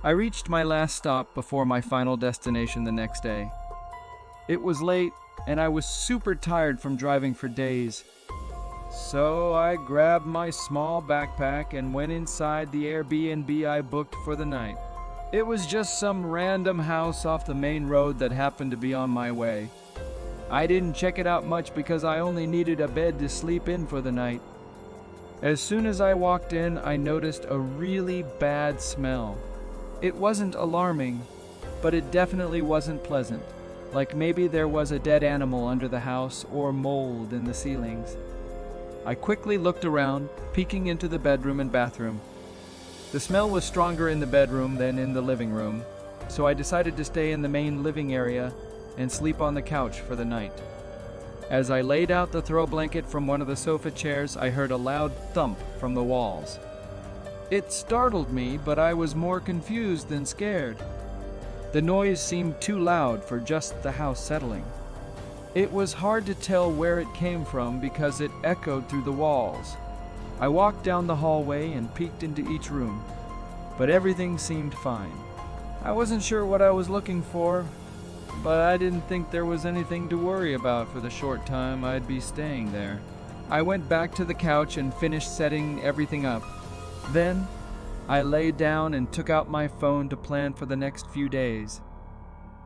I reached my last stop before my final destination the next day. It was late, and I was super tired from driving for days. So I grabbed my small backpack and went inside the Airbnb I booked for the night. It was just some random house off the main road that happened to be on my way. I didn't check it out much because I only needed a bed to sleep in for the night. As soon as I walked in, I noticed a really bad smell. It wasn't alarming, but it definitely wasn't pleasant. Like maybe there was a dead animal under the house or mold in the ceilings. I quickly looked around, peeking into the bedroom and bathroom. The smell was stronger in the bedroom than in the living room, so I decided to stay in the main living area and sleep on the couch for the night. As I laid out the throw blanket from one of the sofa chairs, I heard a loud thump from the walls. It startled me, but I was more confused than scared. The noise seemed too loud for just the house settling. It was hard to tell where it came from because it echoed through the walls. I walked down the hallway and peeked into each room, but everything seemed fine. I wasn't sure what I was looking for, but I didn't think there was anything to worry about for the short time I'd be staying there. I went back to the couch and finished setting everything up. Then, I lay down and took out my phone to plan for the next few days.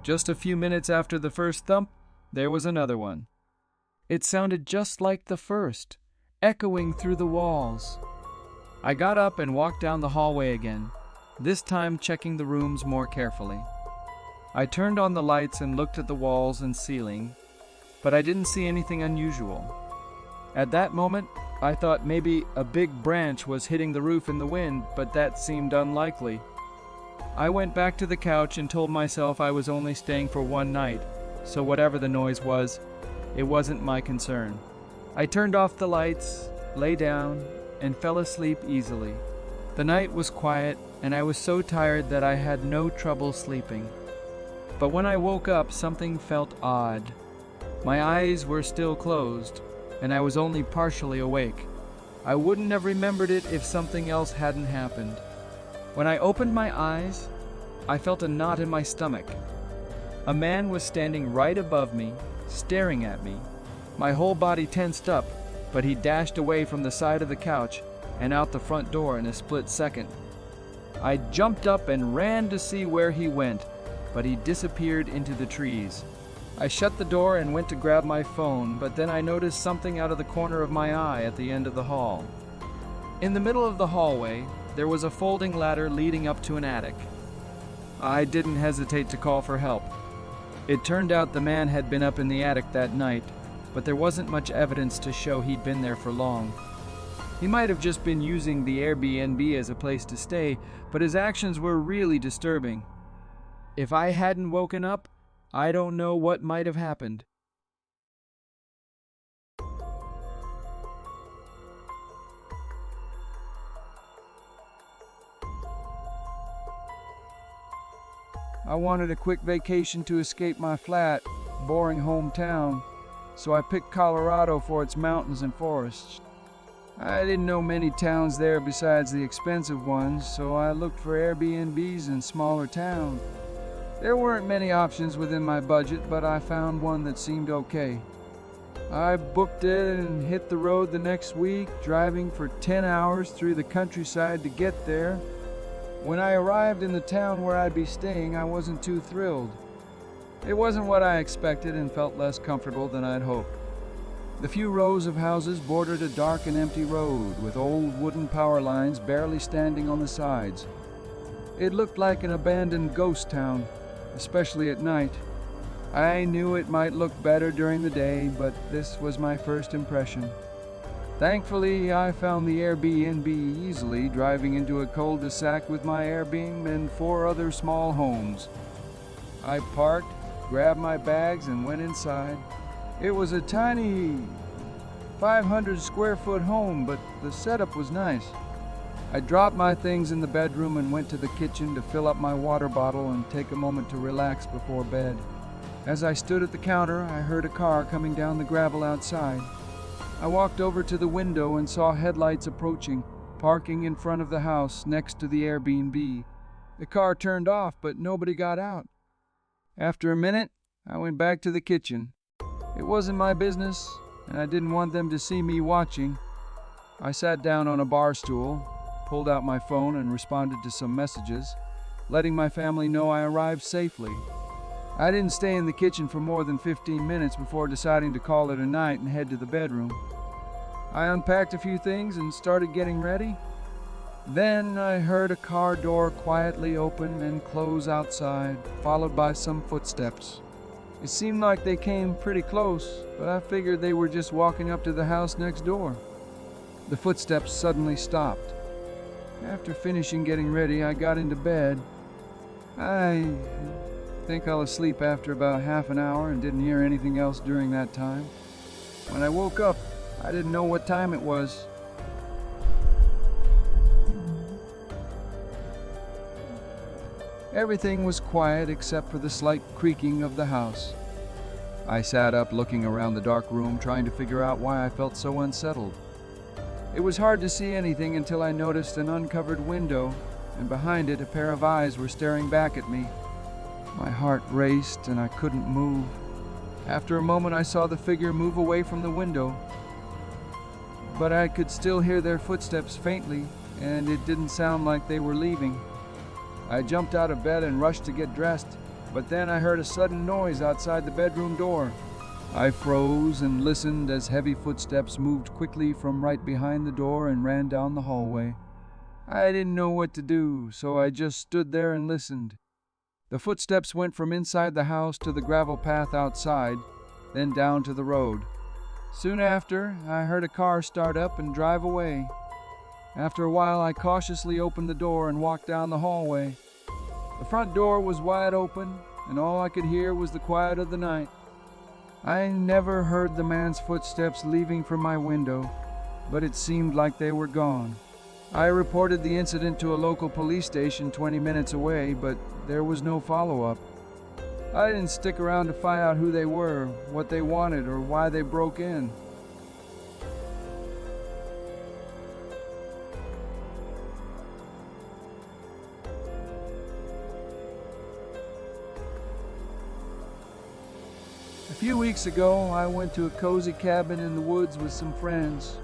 Just a few minutes after the first thump, there was another one. It sounded just like the first, echoing through the walls. I got up and walked down the hallway again, this time checking the rooms more carefully. I turned on the lights and looked at the walls and ceiling, but I didn't see anything unusual. At that moment, I thought maybe a big branch was hitting the roof in the wind, but that seemed unlikely. I went back to the couch and told myself I was only staying for one night, so whatever the noise was, it wasn't my concern. I turned off the lights, lay down, and fell asleep easily. The night was quiet, and I was so tired that I had no trouble sleeping. But when I woke up, something felt odd. My eyes were still closed, and I was only partially awake. I wouldn't have remembered it if something else hadn't happened. When I opened my eyes, I felt a knot in my stomach. A man was standing right above me, staring at me. My whole body tensed up, but he dashed away from the side of the couch and out the front door in a split second. I jumped up and ran to see where he went, but he disappeared into the trees. I shut the door and went to grab my phone, but then I noticed something out of the corner of my eye at the end of the hall. In the middle of the hallway, there was a folding ladder leading up to an attic. I didn't hesitate to call for help. It turned out the man had been up in the attic that night, but there wasn't much evidence to show he'd been there for long. He might have just been using the Airbnb as a place to stay, but his actions were really disturbing. If I hadn't woken up, I don't know what might have happened. I wanted a quick vacation to escape my flat, boring hometown, so I picked Colorado for its mountains and forests. I didn't know many towns there besides the expensive ones, so I looked for Airbnbs in smaller towns. There weren't many options within my budget, but I found one that seemed okay. I booked it and hit the road the next week, driving for 10 hours through the countryside to get there. When I arrived in the town where I'd be staying, I wasn't too thrilled. It wasn't what I expected and felt less comfortable than I'd hoped. The few rows of houses bordered a dark and empty road with old wooden power lines barely standing on the sides. It looked like an abandoned ghost town, especially at night. I knew it might look better during the day, but this was my first impression. Thankfully, I found the Airbnb easily, driving into a cul-de-sac with my Airbnb and 4 other small homes. I parked, grabbed my bags, and went inside. It was a tiny 500 square foot home, but the setup was nice. I dropped my things in the bedroom and went to the kitchen to fill up my water bottle and take a moment to relax before bed. As I stood at the counter, I heard a car coming down the gravel outside. I walked over to the window and saw headlights approaching, parking in front of the house next to the Airbnb. The car turned off, but nobody got out. After a minute, I went back to the kitchen. It wasn't my business, and I didn't want them to see me watching. I sat down on a bar stool, pulled out my phone, and responded to some messages, letting my family know I arrived safely. I didn't stay in the kitchen for more than 15 minutes before deciding to call it a night and head to the bedroom. I unpacked a few things and started getting ready. Then I heard a car door quietly open and close outside, followed by some footsteps. It seemed like they came pretty close, but I figured they were just walking up to the house next door. The footsteps suddenly stopped. After finishing getting ready, I got into bed. I think I was asleep after about half an hour and didn't hear anything else during that time. When I woke up, I didn't know what time it was. Everything was quiet except for the slight creaking of the house. I sat up looking around the dark room, trying to figure out why I felt so unsettled. It was hard to see anything until I noticed an uncovered window, and behind it a pair of eyes were staring back at me. My heart raced and I couldn't move. After a moment I saw the figure move away from the window, but I could still hear their footsteps faintly, and it didn't sound like they were leaving. I jumped out of bed and rushed to get dressed, but then I heard a sudden noise outside the bedroom door. I froze and listened as heavy footsteps moved quickly from right behind the door and ran down the hallway. I didn't know what to do, so I just stood there and listened. The footsteps went from inside the house to the gravel path outside, then down to the road. Soon after, I heard a car start up and drive away. After a while, I cautiously opened the door and walked down the hallway. The front door was wide open, and all I could hear was the quiet of the night. I never heard the man's footsteps leaving from my window, but it seemed like they were gone. I reported the incident to a local police station 20 minutes away, but there was no follow-up. I didn't stick around to find out who they were, what they wanted, or why they broke in. A few weeks ago, I went to a cozy cabin in the woods with some friends.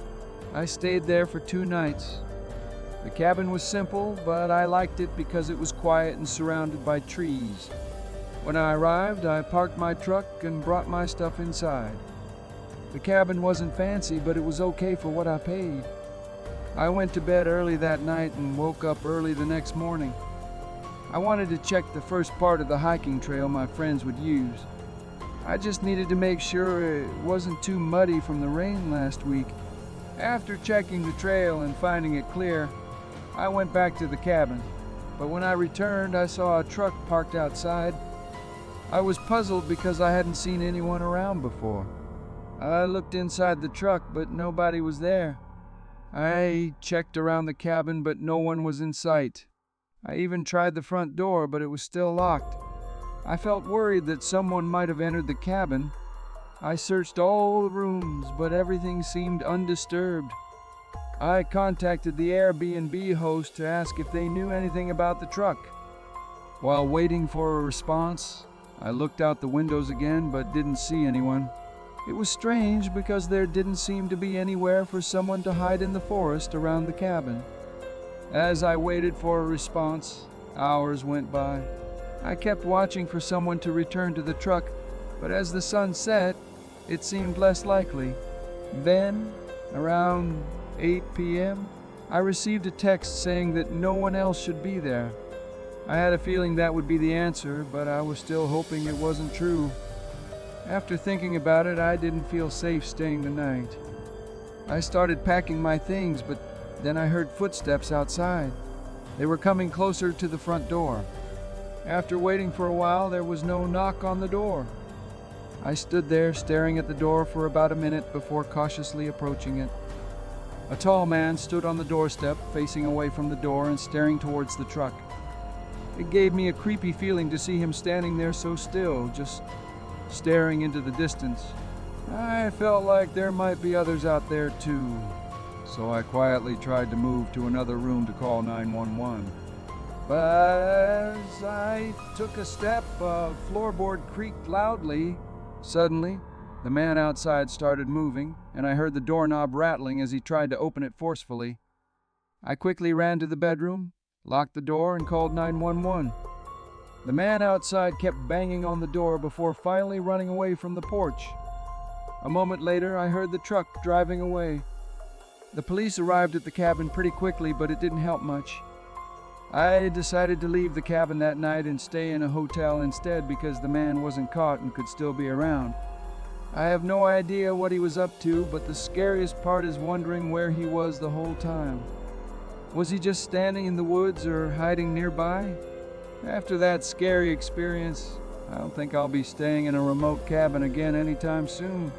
I stayed there for 2 nights. The cabin was simple, but I liked it because it was quiet and surrounded by trees. When I arrived, I parked my truck and brought my stuff inside. The cabin wasn't fancy, but it was okay for what I paid. I went to bed early that night and woke up early the next morning. I wanted to check the first part of the hiking trail my friends would use. I just needed to make sure it wasn't too muddy from the rain last week. After checking the trail and finding it clear, I went back to the cabin. But when I returned, I saw a truck parked outside. I was puzzled because I hadn't seen anyone around before. I looked inside the truck, but nobody was there. I checked around the cabin, but no one was in sight. I even tried the front door, but it was still locked. I felt worried that someone might have entered the cabin. I searched all the rooms, but everything seemed undisturbed. I contacted the Airbnb host to ask if they knew anything about the truck. While waiting for a response, I looked out the windows again, but didn't see anyone. It was strange because there didn't seem to be anywhere for someone to hide in the forest around the cabin. As I waited for a response, hours went by. I kept watching for someone to return to the truck, but as the sun set, it seemed less likely. Then, around 8 p.m., I received a text saying that no one else should be there. I had a feeling that would be the answer, but I was still hoping it wasn't true. After thinking about it, I didn't feel safe staying the night. I started packing my things, but then I heard footsteps outside. They were coming closer to the front door. After waiting for a while, there was no knock on the door. I stood there staring at the door for about a minute before cautiously approaching it. A tall man stood on the doorstep, facing away from the door and staring towards the truck. It gave me a creepy feeling to see him standing there so still, just staring into the distance. I felt like there might be others out there too, so I quietly tried to move to another room to call 911. But as I took a step, a floorboard creaked loudly. Suddenly, the man outside started moving, and I heard the doorknob rattling as he tried to open it forcefully. I quickly ran to the bedroom, locked the door, and called 911. The man outside kept banging on the door before finally running away from the porch. A moment later, I heard the truck driving away. The police arrived at the cabin pretty quickly, but it didn't help much. I decided to leave the cabin that night and stay in a hotel instead because the man wasn't caught and could still be around. I have no idea what he was up to, but the scariest part is wondering where he was the whole time. Was he just standing in the woods or hiding nearby? After that scary experience, I don't think I'll be staying in a remote cabin again anytime soon.